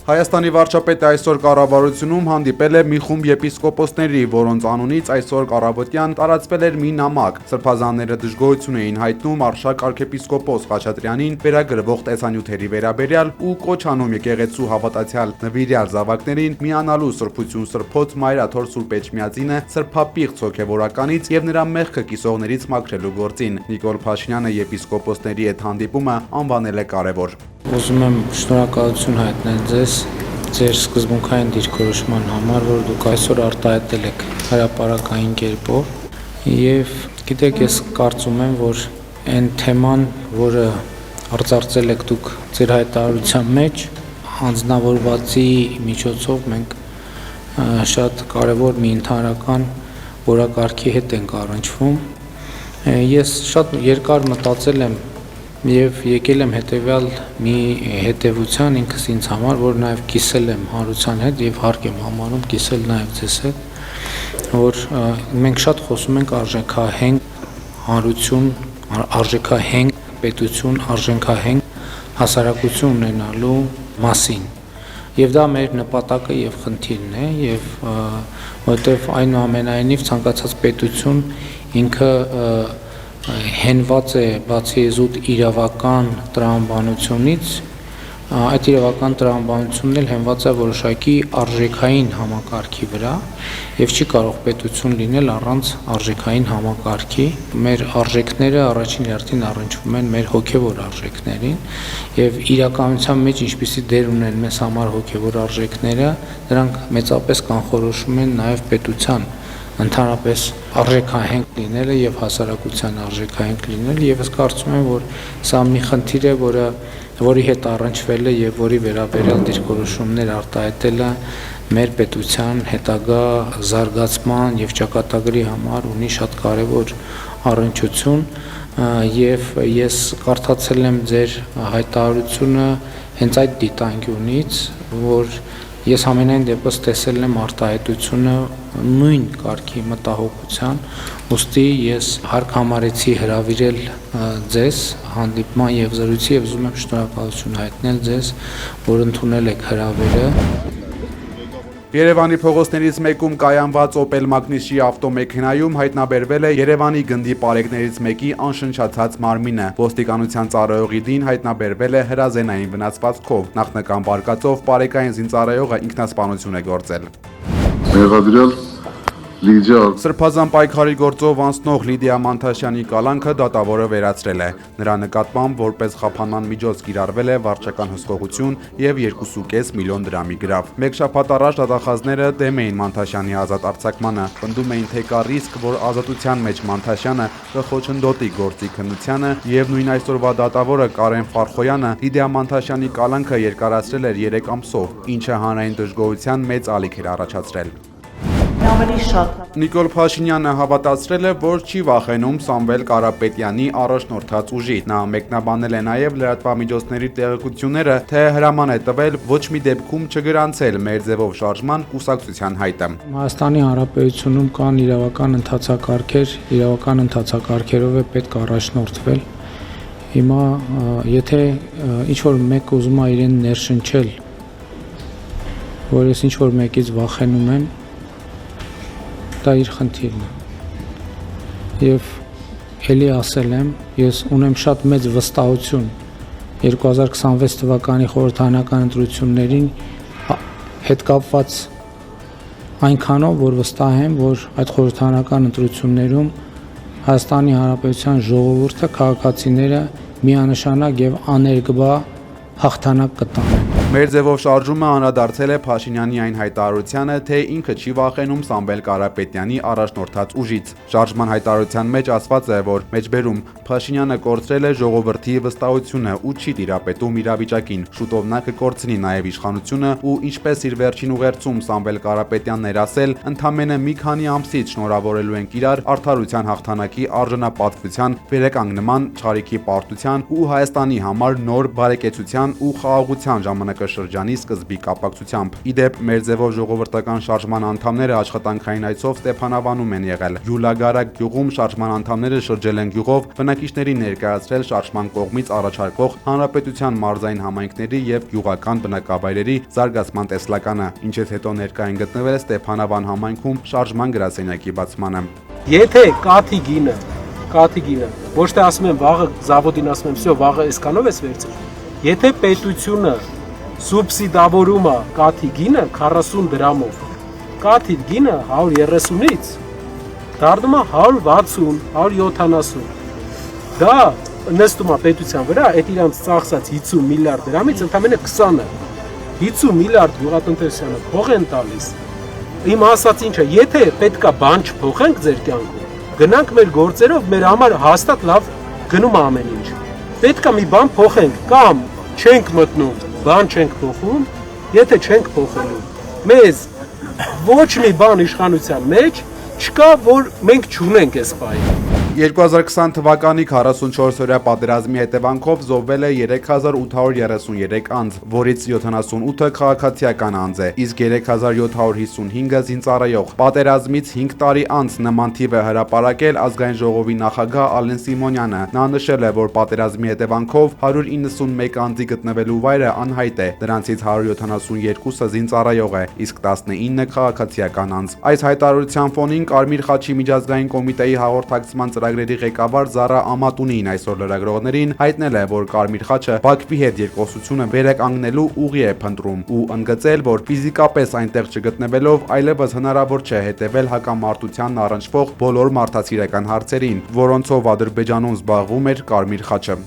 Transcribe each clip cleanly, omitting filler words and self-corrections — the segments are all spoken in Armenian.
Հայաստանի վարչապետը այսօր կառավարությունում հանդիպել է մի խումբ եպիսկոպոսների, որոնց անունից այսօր առավոտյան տարածվել էր մի նամակ։ Սրբազանները դժգոհություն էին հայտնում Արշակ arczepiskopos Խաչատրյանին վերագրվող տեսանյութերի վերաբերյալ ու կոչ անում եկեղեցու հավատացյալ նվիրյալ զավակներին միանալու սրբություն սրբոց Մայրաթոր Սուրբ Էջմիածինը սրբապիղծ հոգևորականից եւ նրա մեղքը կիսողներից մաքրելու գործին։ Նիկոլ Փաշինյանը եպիսկոպոսների հետ հանդիպումը անվանել է կարևոր։ Ուզում եմ շնորհակալություն հայտնել ձեզ ձեր սկզբունքային դիրքորոշման համար, որ դուք այսօր արտահայտել եք հրապարակային կերպով եւ գիտեք, ես կարծում եմ, որ այն թեման, որը արծարծել եք դուք ձեր հայտարարության մեջ, հանձնավորվածի միջոցով մենք շատ կարևոր մի ընդհանրական որակարգի հետ ենք առնչվում։ Ես շատ երկար մտածել եմ եւ եկել եմ հետեւյալ մի հետեւության ինքս ինձ համար, որ նաեւ կիսել եմ հանրության հետ եւ հարկ եմ համարում կիսել նաեւ ձեզ հետ, որ մենք շատ խոսում ենք արժեքահենք հանրություն, արժեքահենք պետություն, արժեքահենք հասարակություն ունենալու մասին։ Եվ դա մեր նպատակը եւ խնդիրն է եւ որովհետեւ այնուամենայնիվ ցանկացած պետություն ինքը հենված է բացի զուտ իրավական տրամաբանությունից, այդ իրավական տրամաբանությունն էլ հենված է որոշակի արժեքային համակարգի վրա եւ չի կարող պետություն լինել առանց արժեքային համակարգի։ Մեր արժեքները առաջին հերթին առնչվում են մեր հոգեվոր արժեքներին եւ իրականության մեջ ինչպիսի դեր ունեն մեզ համար հոգեվոր արժեքները, դրանք մեծապես կանխորոշում են նաեւ պետության ընդհանրապես արժեքահենք լինելը եւ հասարակության արժեքահենք լինելը եւ ես կարծում եմ, որ սա մի խնդիր է, որի հետ առնչվել է եւ որի վերաբերյալ դիրքորոշումներ արտահայտելը մեր պետության հետագա զարգացման եւ ճակատագրի համար ունի շատ կարեւոր առնչություն եւ ես կարդացել եմ ձեր հայտարարությունը հենց այդ դիտանկյունից, որ ես ամենայն դեպս տեսել եմ արտահայտությունը նույն կարգի մտահոգության, ուստի ես հարկ համարեցի հրավիրել ձեզ հանդիպման եւ զրույցի եւ ուզում եմ շնորհակալություն հայտնել ձեզ, որ ընդունել եք հրավերը։ Երևանի փողոցներից մեկում կայանված Opel Magnus-ի ավտոմեքենայում հայտնաբերվել է Երևանի գնդի պարեկներից մեկի անշնչացած մարմինը։ Ոստիկանության ծառայողի դին հայտնաբերվել է հրազենային վնասվածքով։ Նախնական վարկածով պարեկային զինծառայողը ինքնասպանություն է գործել։ Մեղադրյալ Լիդիա Սրբազան պայքարի գործով անցնող Լիդիա Մանթաշյանի կալանքը դատավորը վերացրել է։ Նրա նկատմամբ որպես խափանման միջոց կիրառվել է վարչական հսկողություն եւ 2.5 միլիոն դրամի գրավ։ Մեկ շաբաթ առաջ դատախազները դեմ էին Մանթաշյանի ազատ արձակմանը, պնդում էին, թե կա ռիսկ, որ ազատության մեջ Մանթաշյանը կխոչընդոտի գործի քննությանը եւ նույն այսօրվա դատավորը Կարեն Ֆարխոյանը Լիդիա Մանթաշյանի կալանքը երկարացրել էր 3 ամսով, ինչը հանրային դժգոհության մեծ ալիք էր առաջացրել։ Նիկոլ Փաշինյանը հավատացրել է, որ չի վախենում Սամվել Կարապետյանի առաջնորդած ուժի։ Նա մեկնաբանել է նաև լրատվամիջոցների տեղեկությունները, թե հրաման է տվել ոչ մի դեպքում չգրանցել մեր ձևով շարժման կուսակցության հայտը։ Հայաստանի Հանրապետությունում կան իրավական ընթացակարգեր, իրավական ընթացակարգերով է պետք առաջնորդվել։ Հիմա եթե ինչ-որ մեկ ուզում է իրեն ներշնչել, որ ես ինչ-որ մեկից վախենում եմ, դա իր խնդիրն է։ Եվ ելի ասել եմ, ես ունեմ շատ մեծ վստահություն 2026 թվականի խորհրդարանական ընտրություններին հետ կապված այնքանով, որ վստահ եմ, որ այդ խորհրդարանական ընտրություններում Հայաստանի Հանրապետության ժողովուրդը, քաղաքացիները միանշանակ եւ աներկբա հաղթանակ կտանեն։ Մեր ձևով շարժումը անդրադարձել է Փաշինյանի այն հայտարարությանը, թե ինքը չի վախենում Սամվել Կարապետյանի առաջնորդած ուժից։ Շարժման հայտարարության մեջ ասված է, որ մեջբերում Փաշինյանը կորցրել է ժողովրդի վստահությունը ու չի տիրապետում իրավիճակին։ Շուտով նա կկորցնի նաև իշխանությունը ու ինչպես իր վերջին ուղերձում Սամվել Կարապետյանն էր ասել, ընդամենը մի քանի ամսից շնորհավորելու ենք իրար արդարության հաղթանակի արժանապատվության վերականգնման, չարիքի պարտության ու Հայաստանի համար նոր բարեկեցության ու խաղաղության ժամանակ ժամանակաշրջանի սկզբի կապակցությամբ։ Իդեպ մեր ձևով ժողովրդական շարժման անդամները աշխատանքային այցով Ստեփանավանում են եղել։ Յուլագարակ գյուղում շարժման անդամները շրջել են գյուղով, բնակիչներին ներկայացրել շարժման կողմից առաջարկվող հանրապետության մարզային համայնքների եւ գյուղական բնակավայրերի զարգացման տեսլականը, ինչից հետո ներկա են գտնվել Ստեփանավան համայնքում շարժման գրասենյակի բացմանը։ Եթե կաթի գինը, ոչ թե ասում եմ վաղը զավոդին ասում եմ, վсё, վաղը այսքանով ես վերցրել։ Եթե պետությունը սուբսիդավորում է կաթի գինը 40 դրամով, կաթի գինը 130-ից դառնում է 160, 170։ Դա նստում է պետության վրա, այդ իրանց ծախսած 50 միլիարդ դրամից ընդամենը 20-ը 50 միլիարդ գյուղատնտեսությանը փող են տալիս։ Իմ ասած ինչը, եթե պետքա բան չփոխենք ձեր կյանքում, գնանք մեր գործերով, մեր համար հաստատ լավ գնում ամեն ինչ։ Պետքա մի բան փոխենք, կամ չենք մտնում, բան չենք փոխում, եթե չենք փոխելու, մեզ ոչ մի բան իշխանության մեջ չկա, որ մենք չունենք այս պահին։ 2020 թվականի 44-օրյա պատերազմի հետևանքով զոհվել է 3833 անձ, որից 78-ը քաղաքացիական անձ է, իսկ 3755-ը զինծառայող։ Պատերազմից 5 տարի անց նման թիվ է հրապարակել Ազգային ժողովի նախագահ Ալեն Սիմոնյանը։ Նա նշել է, որ պատերազմի հետևանքով 191 անձի գտնվելու վայրը անհայտ է, դրանցից 172-ը զինծառայող է, իսկ 19-ը քաղաքացիական անձ։ Այս հայտարարության ֆոնին Կարմիր խաչի միջազգային կոմիտեի հաղորդակցման ծրագրերի ղեկավար Զարա Ամատունին այսօր լրագրողներին հայտնել է, որ Կարմիր խաչը Բաքվի հետ երկխոսությունը վերականգնելու ուղի է փնտրում ու ընդգծել, որ ֆիզիկապես այնտեղ չգտնվելով այլևս հնարավոր չէ հետևել հակամարտությանն առնչվող բոլոր մարդասիրական հարցերին, որոնցով Ադրբեջանում զբաղվում էր Կարմիր խաչը։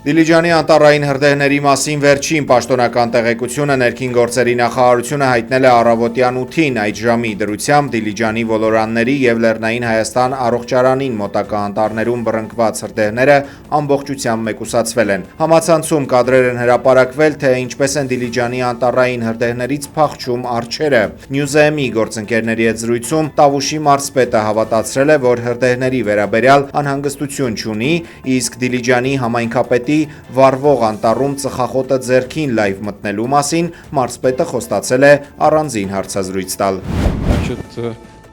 Դիլիջանի անտառային հրդեհների մասին վերջին պաշտոնական տեղեկությունը ներքին գործերի նախարարությունը հայտնել է առավոտյան 8-ին այդ ժամի դրությամբ Դիլիջանի ոլորանների եւ Լեռնային Հայաստան առողջարանին մոտակա անտառներում բռնկված հրդեհները ամբողջությամբ մեկուսացվել են։ Համացանցում կադրեր են հրապարակվել, թե ինչպես են Դիլիջանի անտառային հրդեհներից փախչում արջերը։ Նյուզեմի գործընկերների հետ զրույցում Տավուշի մարզպետը հավատացրել է, որ հրդեհների վերաբերյալ անհանգստություն չունի, իսկ Դիլիջանի համայնքապետի վառվող անտառում ծխախոտը ձեռքին լայվ մտնելու մասին մարզպետը խոստացել է առանձին հարցազրույց տալ։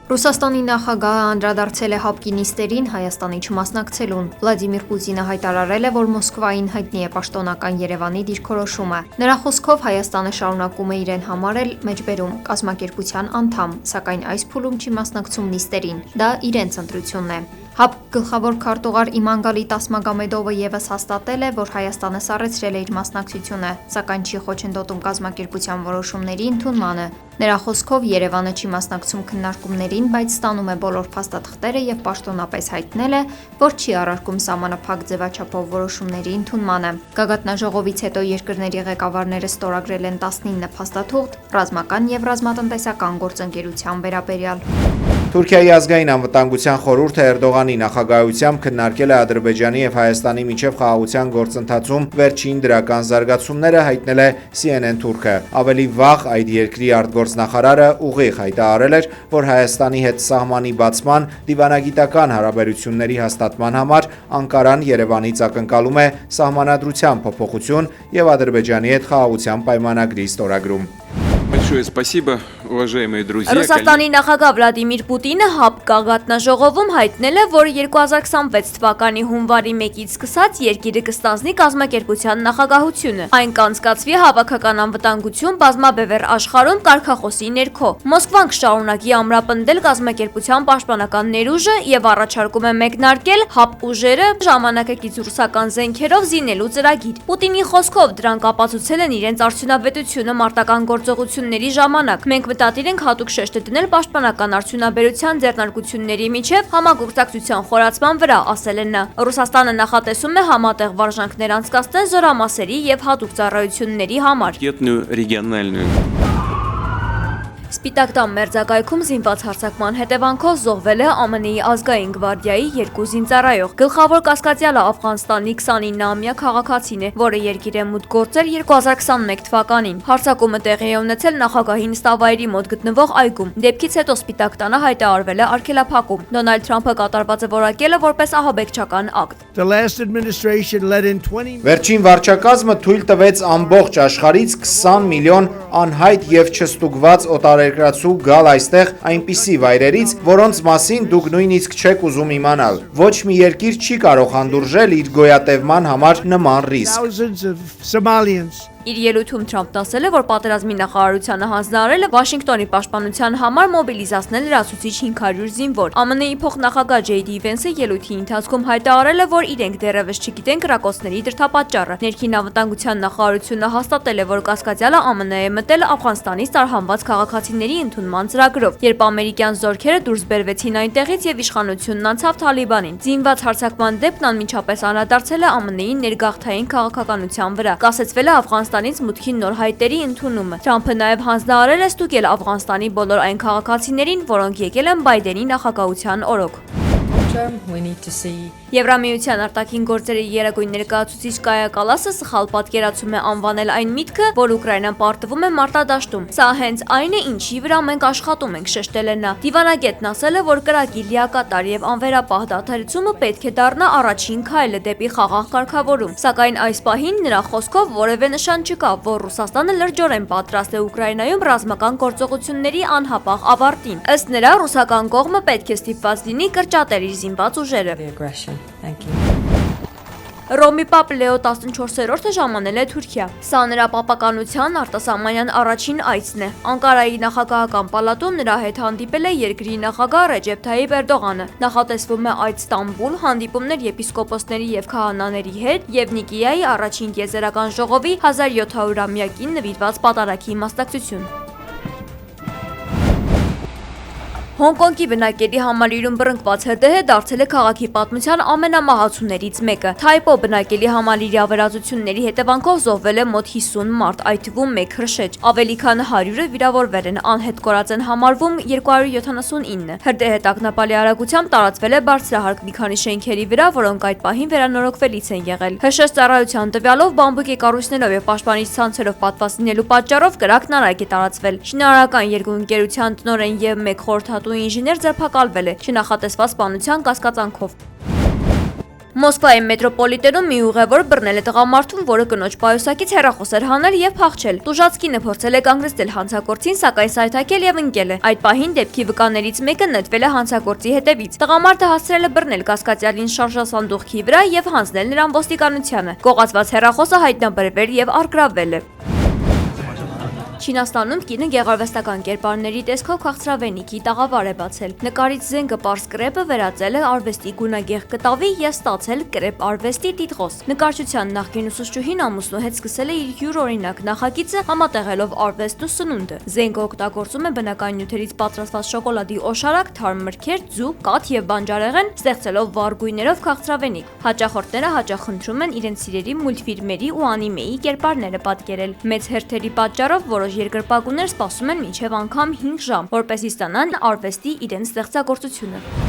Ռուսաստանի նախագահը անդրադարձել է ՀԱՊԿ-ի նիստերին Հայաստանի չմասնակցելուն։ Վլադիմիր Պուտինը հայտարարել է, որ Մոսկվային հայտնի է պաշտոնական Երևանի դիրքորոշումը։ Նրա խոսքով Հայաստանը շարունակում է իրեն համարել մեջբերում կազմակերպության անդամ, սակայն այս փուլում չի մասնակցում նիստերին։ Դա իրենց ընտրությունն է։ ՀԱՊԿ գլխավոր քարտուղար Իմանգալի Տասմագամեդովը ևս հաստատել է, որ Հայաստանը սառեցրել է իր մասնակցությունը, սակայն չի խոչընդոտում կազմակերպության որոշումների ընդունմանը։ Նրա խոսքով Երևանը չի մասնակցում քննարկումներին, բայց ստանում է բոլոր փաստաթղթերը եւ պաշտոնապես հայտնել է, որ չի առարկում սահմանափակ ձևաչափով որոշումների ընդունմանը։ Գագաթնաժողովից հետո երկրների ղեկավարները ստորագրել են 19 փաստաթուղթ ռազմական եւ ռազմատնտեսական գործընկերության վերաբերյալ։ Թուրքիայի ազգային անվտանգության խորհուրդը Էրդողանի նախագահությամբ քննարկել է Ադրբեջանի եւ Հայաստանի միջև խաղաղության գործընթացում վերջին դրական զարգացումները, հայտնել է CNN թուրքը։ Ավելի վաղ այդ երկրի արտգործնախարարը ուղիղ հայտարարել էր, որ Հայաստանի հետ սահմանի բացման դիվանագիտական հարաբերությունների հաստատման համար Անկարան Երևանից ակնկալում է սահմանադրության փոփոխություն եւ Ադրբեջանի հետ խաղաղության պայմանագրի ստորագրում։ Большое спасибо, уважаемые друзья. Ռուսաստանի նախագահ Վլադիմիր Պուտինը ՀԱՊԿ գագաթնաժողովում հայտնել է, որ 2026 թվականի հունվարի 1-ից սկսած երկիրը կստանձնի կազմակերպության նախագահությունը։ Այն կանցկացվի հավաքական անվտանգություն բազմաբևեռ աշխարհում կարգախոսի ներքո։ Մոսկվան կշարունակի ամրապնդել կազմակերպության պաշտպանական ներուժը եւ առաջարկում է մեկնարկել ՀԱՊԿ ուժերը ժամանակակից ռուսական զենքերով զինելու ծրագիր։ Պուտինի խոսքով դրանք ապացուցել են իրենց արդյունավետությունը մարտական գործողությունների ժամանակ։ Մենք մտադիր ենք հատուկ շեշտը դնել պաշտպանական արդյունաբերության ձեռնարկությունների միջև համագործակցության խորացման վրա, ասել է նա։ Ռուսաստանը նախատեսում է համատեղ վարժանքներ անցկացնել զորամասերի եւ հատուկ ծառայությունների համար։ Սպիտակ տան մերձակայքում զինված հարձակման հետևանքով զոհվել է ԱՄՆ-ի ազգային գվարդիայի 2 զինծառայող։ Գլխավոր կասկածյալը Աֆղանստանի 29-ամյա քաղաքացին է, որը երկիր է մուտք գործել 2021 թվականին։ Հարձակումը տեղի է ունեցել նախագահի նստավայրի մոտ գտնվող այգում։ Դեպքից հետո Սպիտակ տանը հայտարարվել է արգելափակում։ Դոնալդ Թրամփը կատարվածը որակել է որպես ահաբեկչական ակտ։ Վերջին վարչակազմը թույլ տվեց ամբողջ աշխարհից 20 միլիոն անհայտ եւ չստուգված օտարերկրացու գալ այստեղ այնպիսի վայրերից, որոնց մասին դուք նույնիսկ չեք ուզում իմանալ։ Ոչ մի երկիր չի կարող հանդուրժել իր գոյատևման համար նման ռիսկ։ Իր ելույթում Թրամփն ասել է, որ պատերազմի նախարարությանը հանձնարարել է Վաշինգտոնի պաշտպանության համար մոբիլիզացնել լրացուցիչ 500 զինվոր։ ԱՄՆ-ի փոխնախագահ Ջեյ Վենսը ելույթի ընթացքում հայտարարել է, որ իրենք դեռևս չգիտեն կրակոցների դրդապատճառը։ Ներքին անվտանգության նախարարությունը հաստատել է, որ կասկածյալը ԱՄՆ է մտել Աֆղանստանից տարհանված քաղաքացիների ընդունման ծրագրով, երբ ամերիկյան զորքերը դուրս բերվեցին այնտեղից եւ իշխանությունն անցավ Թալիբանին։ Զինված հարձակման դեպքն անմիջապես անդրադարձել է ԱՄՆ-ի ներգաղթային քաղաքականության վրա։ Կասեցվել է Աֆղանստանից մուտքի նոր հայտերի ընդունումը։ Թրամփը նաև հանձնարարել է ստուգել Աֆղանստանի բոլոր այն քաղաքացիներին, որոնք եկել են Բայդենի նախագահության օրոք։ Եվրամիության արտաքին գործերի երագույն ներկայացուցիչ Կայա Կալասը սխալ պատկերացում է անվանել այն միտքը, որ Ուկրաինան պարտվում է մարտադաշտում։ Սա հենց այն է, ինչի վրա մենք աշխատում ենք, շեշտել է նա։ Դիվանագետն ասել է, որ կրակի լիակատար եւ անվերապահ դադարեցումը պետք է դառնա առաջին քայլը դեպի խաղաղ կարգավորում։ Սակայն այս պահին նրա խոսքով որևէ նշան չկա, որ Ռուսաստանը լրջորեն պատրաստ է Ուկրաինայում ռազմական գործողությունների անհապաղ ավարտին։ Ըստ նրա, ռուսական կողմը պետք է ստիպված լինի կրճատել իր զինված ուժերը։ Ռոմի պապ Լեո 14-րդը ժամանել է Թուրքիա։ Սա նրա պապականության արտասահմանյան առաջին այցն է։ Անկարայի նախագահական պալատում նրա հետ հանդիպել է երկրի նախագահ Ռեջեփ Թայիփ Էրդողանը։ Նախատեսվում է այդ Ստամբուլ հանդիպումներ եպիսկոպոսների եւ քահանաների հետ եւ Նիկիայի առաջին եզերական ժողովի 1700-ամյակին նվիրված պատարագի մասնակցություն։ Հոնկոնգի բնակելի համալիրում բռնկված ՀԴՀ դարձել է քաղաքի պատմության ամենամահացուներից մեկը։ Թայպո բնակելի համալիրի ավերածությունների հետևանքով զոհվել է մոտ 50 մարդ, այդ թվում 1 հրշեջ։ Ավելի քան 100-ը վիրավորվել են, անհետ կորած են համարվում 279։ ՀԴՀ տագնապալի արագությամբ տարածվել է բարձրահարկ մի քանի շենքերի վրա, որոնք այդ պահին վերանորոգվելից են եղել։ ՀՇ ծառայության տվյալով բամբուկի կառույցներով եւ պաշտպանիչ ցանցերով պատված լինելու պատճառով կրակն արագ է տարածվել։ Շինարարական երկու ընկերության տնօրեն եւ 1 խորհրդատու ինժեներ ձերբակալվել է չնախատեսված սպանության կասկածանքով։ Մոսկվայի մետրոպոլիտենում մի ուղևոր բռնել է տղամարդուն, որը կնոջ պայուսակից հեռախոս էր հանել եւ փախչել։ Տուժածկինը փորձել է կանգնեցնել հանցագործին, սակայն սայթաքել եւ ընկել է։ Այդ պահին դեպքի վկաներից մեկը նետվել է հանցագործի հետևից։ Տղամարդը հասցրել է բռնել կասկածյալին շարժասանդուղքի վրա եւ հանձնել նրան ոստիկանությանը։ Կողացված հեռախոսը հայտնաբերվել եւ առգրավվել է։ Չինաստանում կինը գեղարվեստական կերպարների տեսքով քաղցրավենիքի տաղավար է բացել։ Նկարիչ Զենգը պարզ կրեպը վերածել է արվեստի գունագեղ կտավի եւ ստացել կրեպ արվեստի տիտղոս։ Նկարչության նախկին ուսուցչուհին ամուսնու հետ սկսել է իր յուրօրինակ նախագիծը համատեղելով արվեստ ու սնունդը։ Զենգը օգտագործում է բնական նյութերից պատրաստված շոկոլադի օշարակ, թարմ մրգեր, ձու, կաթ եւ բանջարեղեն, ստեղծելով վառ գույներով քաղցրավենիք։ Հաճախորդները հաճախ խնդրում են իրենց սիրելի մուլտֆիլմերի ու անիմեի կերպարները պատկերել։ Մեծ հերթերի պատճառով որոշ երկրպագուներ սպասում են մինչև անգամ 5 ժամ, որպեսզի ստանան արվեստի իրենց ստեղծագործությունը։